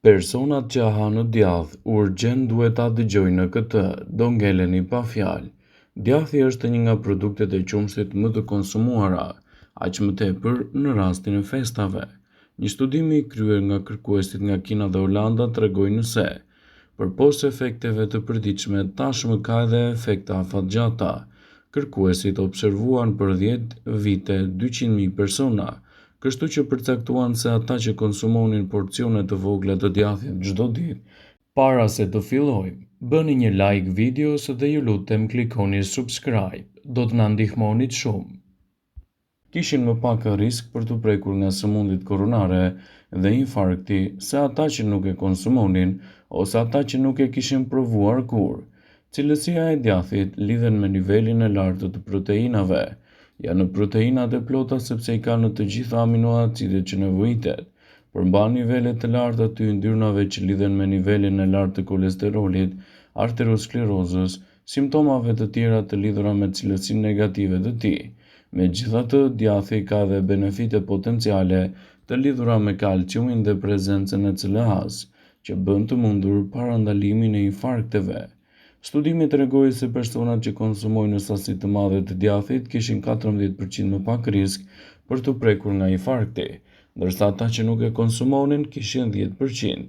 Personat që hanë djath urgjent duhet ta dëgjojnë këtë, do ngeleni pa fjalë. Djathi është një nga produktet e qumshtit më të konsumuara, aq më tepër në rastin e festave. Një studim i kryer nga kërkuesit nga Kina dhe Olanda tregoi se, përposhtë efekteve të përditshme, tashmë ka edhe efekte afatgjata. Kërkuesit observuan për 10 vite 200.000 persona, kështu që përcaktuan se ata që konsumonin porcione të vogla të djathit çdo ditë, para se të fillojmë, bëni një like videos dhe ju lutem klikoni subscribe, do të na ndihmonit shumë. Kishin më pak risk për të prekur nga sëmundjet koronare dhe infarkti se ata që nuk e konsumonin ose ata që nuk e kishin provuar kurrë. Cilësia e djathit lidhen me nivelin e lartë të proteinave. Janë proteinat e plota sepse i kanë të gjitha aminoacidet që nevojitet. Përmban nivele të larta të yndyrnave që lidhen me nivelin e lartë të kolesterolit, arteriosklerozës, simptomave të tjera të lidhura me cilësinë negative të tij. Megjithatë, djathi ka edhe benefite potenciale të lidhura me kalciumin dhe prezencën e CLA-s, që bën të mundur parandalimin e infarkteve. Studimi tregoi se personat që konsumojnë në sasi të mëdha të djathit kishin 14% më pak risk për të prekur nga infarkti, ndërsa ata që nuk e konsumonin kishin 10%.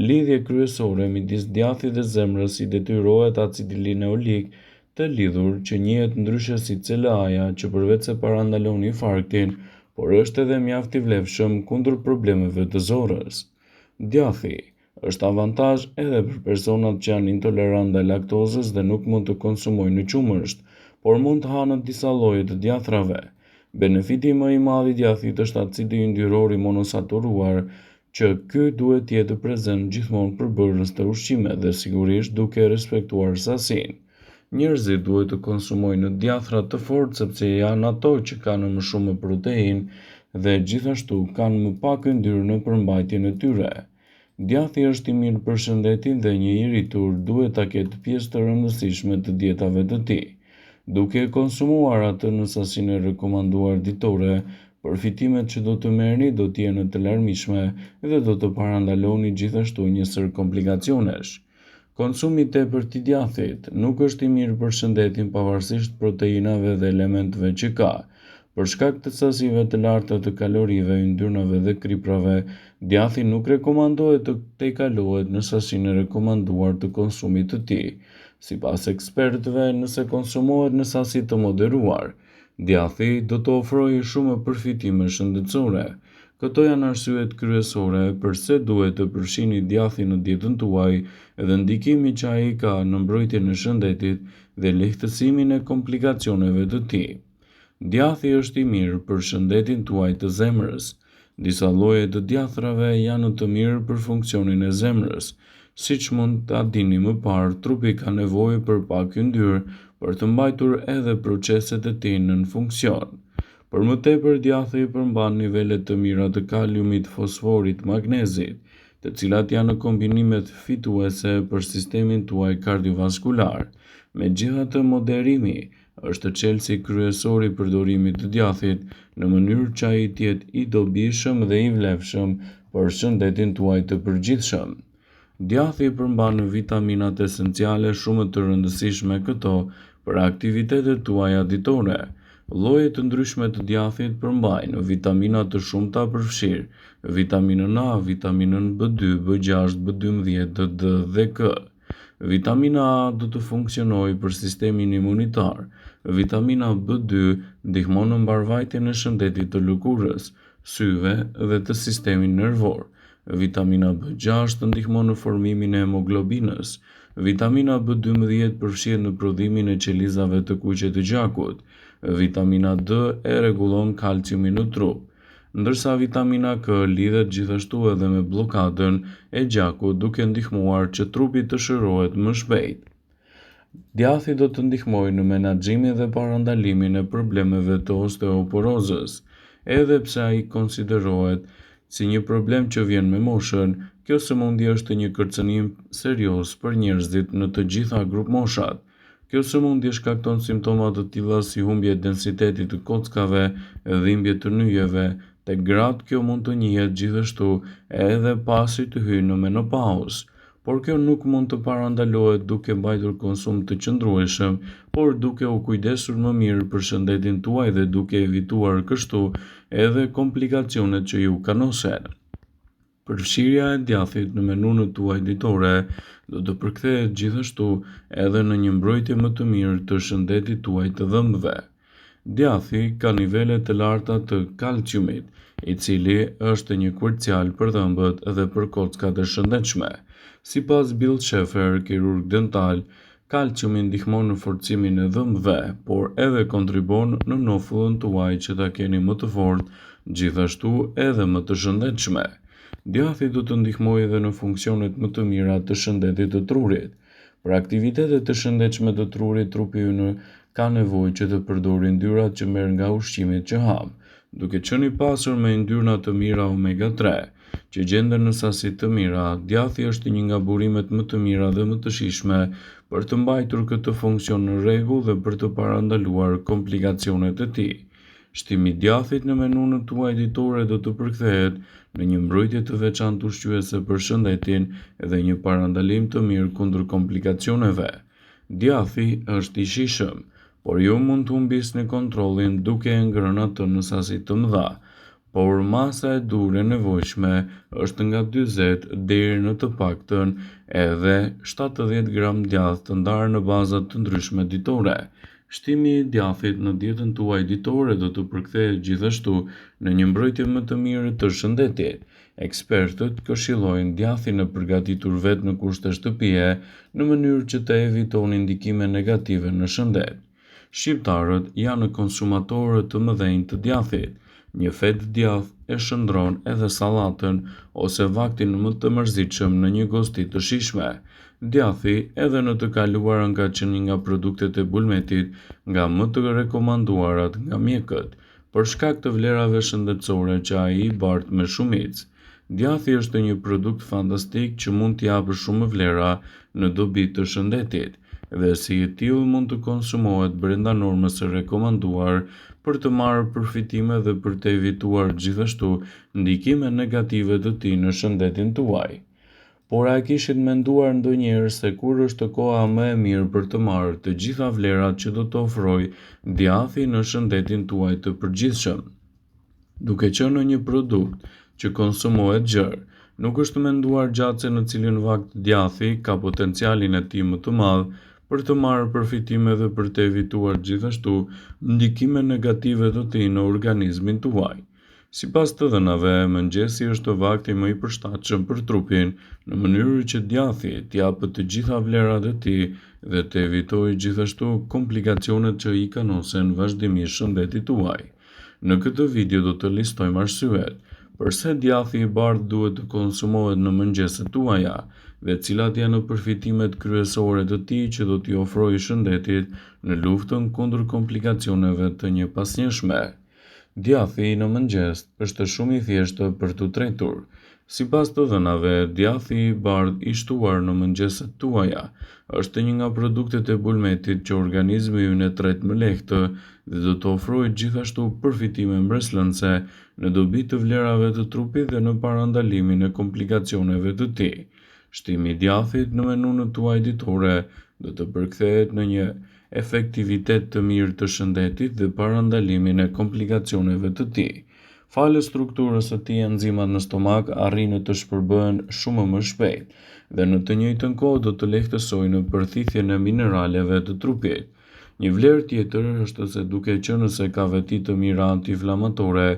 Lidhje kryesore midis djathit dhe zemrës i detyrohet acidi lineolik të lidhur që njihet ndryshe si CLA-ja që përveç se parandalon infarktin, por është edhe mjaft i vlefshëm kundër problemeve të zorrës. Djathi është avantazh edhe për personat që janë intolerant ndaj laktozës dhe nuk mund të konsumojnë në qumësht, por mund të hanë disa lloje të djathrave. Benefiti më i madh i djathit është acidi yndyror i monosaturuar, që ky duhet të jetë prezent gjithmonë përbërës të ushqimeve dhe sigurisht duke respektuar sasinë. Njerëzit duhet të konsumojnë djathra të fortë sepse janë ato që kanë më shumë proteinë dhe gjithashtu kanë më pak yndyrë në përmbajtjen e tyre. Djathi është i mirë për shëndetin dhe një i rritur duhet ta ketë pjesë të rëndësishme të dietave të tij. Duke e konsumuar atë në sasinë e rekomanduar ditore, përfitimet që do të merrni do të jenë të larmishme dhe do të parandaloni gjithashtu një sër komplikacionesh. Konsumi i tepërt i djathit nuk është i mirë për shëndetin pavarësisht proteinave dhe elementeve që ka. Për shkak të sasive të larta të kalorive, yndyrnave dhe kriprave, djathi nuk rekomandohet të tejkalohet në sasinë e rekomanduar të konsumit të tij. Sipas ekspertëve, nëse konsumohet në sasi të moderuar, djathi do të ofrojë shumë përfitime shëndetësore. Këto janë arsyet kryesore pse duhet të përfshini djathin në dietën tuaj dhe ndikimin që ai ka në mbrojtjen e shëndetit dhe lehtësimin e komplikacioneve të tij. Djathi është i mirë për shëndetin tuaj të zemrës. Disa lloje të djathrave janë të mirë për funksionin e zemrës. Siç mund ta dini më parë, trupi ka nevojë për pak yndyrë për të mbajtur edhe proceset e tij në funksion. Për më tepër, djathi përmban nivele të mira të kaliumit, fosforit, magnezit, të cilat janë kombinimet fituese për sistemin tuaj kardiovaskular. Megjithatë, moderimi është çelësi kryesor i përdorimit të djathit në mënyrë që ai të jetë i dobishëm dhe i vlefshëm për shëndetin tuaj të përgjithshëm. Djathi përmban vitaminat esenciale shumë të rëndësishme këto për aktivitetet tuaja ditore. Lloje të ndryshme të djathit përmbajnë vitamina të shumta përfshirë vitaminën A, vitaminën B2, B6, B12, D dhe K. Vitamina A do të funksionojë për sistemin imunitar. Vitamina B2 ndihmon në mbarvajtjen e shëndetit të lëkurës, syve dhe të sistemit nervor. Vitamina B6 ndihmon në formimin e hemoglobinës. Vitamina B12 përfshihet në prodhimin e qelizave të kuqe të gjakut. Vitamina D e rregullon kalciumin në trup, ndërsa vitamina K lidhet gjithashtu edhe me bllokadën e gjakut duke ndihmuar që trupi të shërohet më shpejt. Djathi do të ndihmojë në menaxhimin dhe parandalimin e problemeve të osteoporozës. Edhe pse ai konsiderohet si një problem që vjen me moshën, kjo sëmundje është një kërcënim serioz për njerëzit në të gjitha grup moshat. Kjo sëmundje shkakton simptoma të tilla si humbje e densitetit të kockave, dhimbje të nyjeve, Tek gratë kjo mund të njihet gjithashtu edhe pasi të hyjnë në menopauzë, por kjo nuk mund të parandalohet duke mbajtur konsum të qëndrueshëm, por duke u kujdesur më mirë për shëndetin tuaj dhe duke evituar kështu edhe komplikacionet që ju kanosen. Përfshirja e djathit në menunët tuaj ditore do të përkthehet gjithashtu edhe në një mbrojtje më të mirë të shëndetit tuaj të dhëmbëve. Djathi ka nivele të larta të kalciumit, i cili është një krucial për dhëmbët dhe për kockat e shëndetshme. Sipas Bill Schaefer, kirurg dental, kalciumi ndihmon në forcimin e dhëmbëve, por edhe kontribon në nofullën tuaj që ta keni më të fortë, gjithashtu edhe më të shëndetshme. Djathi do të ndihmojë edhe në funksionet më të mira të shëndetit të trurit. Për aktivitetet të shëndetshme të trurit, trupi ynë ka nevojë që të përdorë yndyrrat që merr nga ushqimet që ham, duke qenë i pasur me yndyrna të mira omega-3, që gjenden në sasi të mira. Djathi është një nga burimet më të mira dhe më të shijshme për të mbajtur këtë funksion në rregull dhe për të parandaluar komplikacionet e tij. Shtimi i djathit në menunën tuaj ditore do të përkthehet në një mbrojtje të veçantë ushqyese për shëndetin dhe një parandalim të mirë kundër komplikacioneve. Djathi është i shijshëm, por ju mund të humbisni kontrollin duke e ngrënë atë në sasi të mëdha, por masa e durë e nevojshme është nga 40 deri në të paktën edhe 70 gram djath të ndarë në baza të ndryshme ditore. Shtimi i djathit në dietën tuaj ditore do të përkthehet gjithashtu në një mbrojtje më të mirë të shëndetit. Ekspertët këshillojnë djathin e përgatitur vetë në kushte shtëpie në mënyrë që të evitoni ndikime negative në shëndet. Shqiptarët janë konsumatorë të mëdhenj të djathit. Një fet djath e shndron edhe sallatën ose vaktin më të mërzitshëm në një gosti të shijshme. Djathi edhe në të kaluarën ka qenë një nga produktet e bulmetit nga më të rekomanduarat nga mjekët, për shkak të vlerave shëndetësore që ai i bart me shumicë. Djathi është një produkt fantastik që mund t'i japë shumë vlera në dobi të shëndetit, dhe si i tillë mund të konsumohet brenda normës së rekomanduar për të marrë përfitime dhe për të evituar gjithashtu ndikime negative të tij në shëndetin tuaj. Por a kishit menduar ndonjëherë se kur është koha më e mirë për të marrë të gjitha vlerat që do të ofrojë djathi në shëndetin tuaj të përgjithshëm? Duke qenë një produkt që konsumohet gjerë, nuk është menduar gjatë se në cilin vakt djathi ka potencialin e tij më të madh për të marrë përfitime dhe për të evituar gjithashtu ndikime negative të tij në organizmin tuaj. Sipas të dhënave, mëngjesi është vakti më i përshtatshëm për trupin, në mënyrë që djathi t'i japë të gjitha vlerat e tij dhe të evitojë gjithashtu komplikacionet që i kanosen vazhdimisht shëndetit tuaj. Në këtë video do të listojmë arsyet pse djathi i bardhë duhet të konsumohet në mëngjeset tuaja dhe cilat janë përfitimet kryesore të tij që do t'i ofrojë shëndetit në luftën kundër komplikacioneve të njëpasnjëshme. Djathi në mëngjes është shumë i thjeshtë për t'u tretur. Sipas të dhënave, djathi i bardhë i shtuar në mëngjeset tuaja është një nga produktet e bulmetit që organizmi ynë e tret më lehtë dhe do të ofrojë gjithashtu përfitime mbreslënse në dobi të vlerave të trupit dhe në parandalimin e komplikacioneve të tij. Shtimi i djathit në menunën tuaj ditore do të përkthehet në një efektivitet të mirë të shëndetit dhe parandalimin e komplikacioneve të tij. Falë strukturës së tij, enzimat në stomak arrin të shpërbëhen shumë më shpejt dhe në të njëjtën kohë do të lehtësojnë në përthithjen e mineraleve të trupit. Një vlerë tjetër është se duke qenë se ka veti të mira antiinflamatore,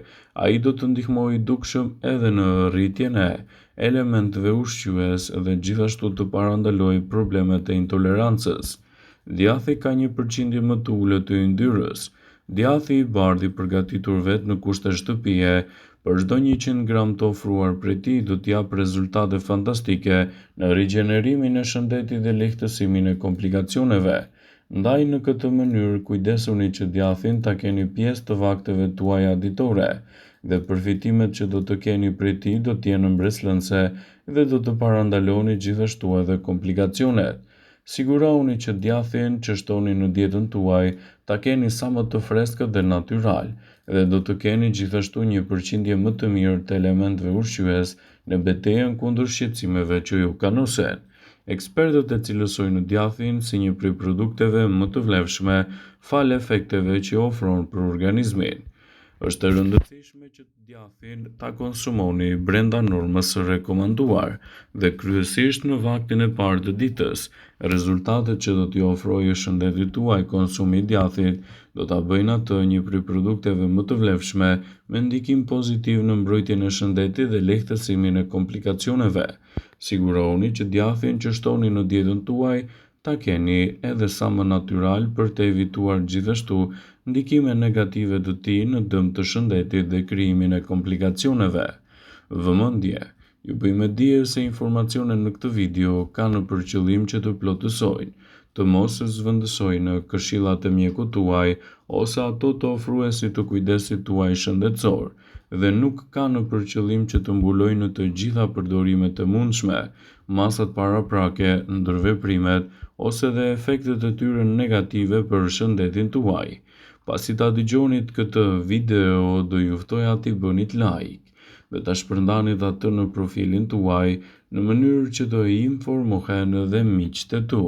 ai do të ndihmojë dukshëm edhe në rritjen e elementeve ushqyes dhe gjithashtu të parandalojë problemet e intolerancës. Djathi ka një përqindje më të ulët të yndyrës. Djathi i bardhë i përgatitur vetë në kushte shtëpie, për çdo 100 gram të ofruar prej tij do t'jap rezultate fantastike në rigjenerimin e shëndetit dhe lehtësimin e komplikacioneve. Ndaj në këtë mënyrë kujdesuni që djathin ta keni pjesë të vakteve tuaja ditore dhe përfitimet që do të keni prej tij do t'jenë mbreslënse dhe do të parandaloni gjithashtu edhe komplikacionet. Sigurohuni që djathin që shtoni në dietën tuaj ta keni sa më të freskët dhe natyral, dhe do të keni gjithashtu një përqindje më të mirë të elementeve ushqyes në betejën kundër shqetësimeve që ju kanosen. Ekspertët e cilësojnë djathin si një prej produkteve më të vlefshme falë efekteve që ofron për organizmin. Është e rëndësishme që djathin ta konsumoni brenda normës së rekomanduar dhe kryesisht në vaktin e parë të ditës. Rezultatet që do t'i ofrojë shëndetit tuaj konsumi i djathit do ta bëjnë atë një prej produkteve më të vlefshme me ndikim pozitiv në mbrojtjen e shëndetit dhe lehtësimin e komplikacioneve. Sigurohuni që djathin që shtoni në dietën tuaj ta keni edhe sa më natyral për të evituar gjithashtu ndikime negative të tij në dëm të shëndetit dhe krijimin e komplikacioneve. Vëmendje, ju bëjmë dije se informacionet në këtë video kanë për qëllim që të plotësojnë, të mos zëvendësojnë këshillat e mjekut tuaj ose ato të ofruesit të kujdesit tuaj shëndetësor, dhe nuk kanë për qëllim që të mbulojnë në të gjitha përdorimet e mundshme, masat paraprake, ndërveprimet ose dhe efektet e tyre negative për shëndetin tuaj. Pasi ta dëgjonit këtë video, do ju ftoja t'i bënit like dhe ta shpërndanit atë në profilin tuaj në mënyrë që të informohen edhe miqtë e tu.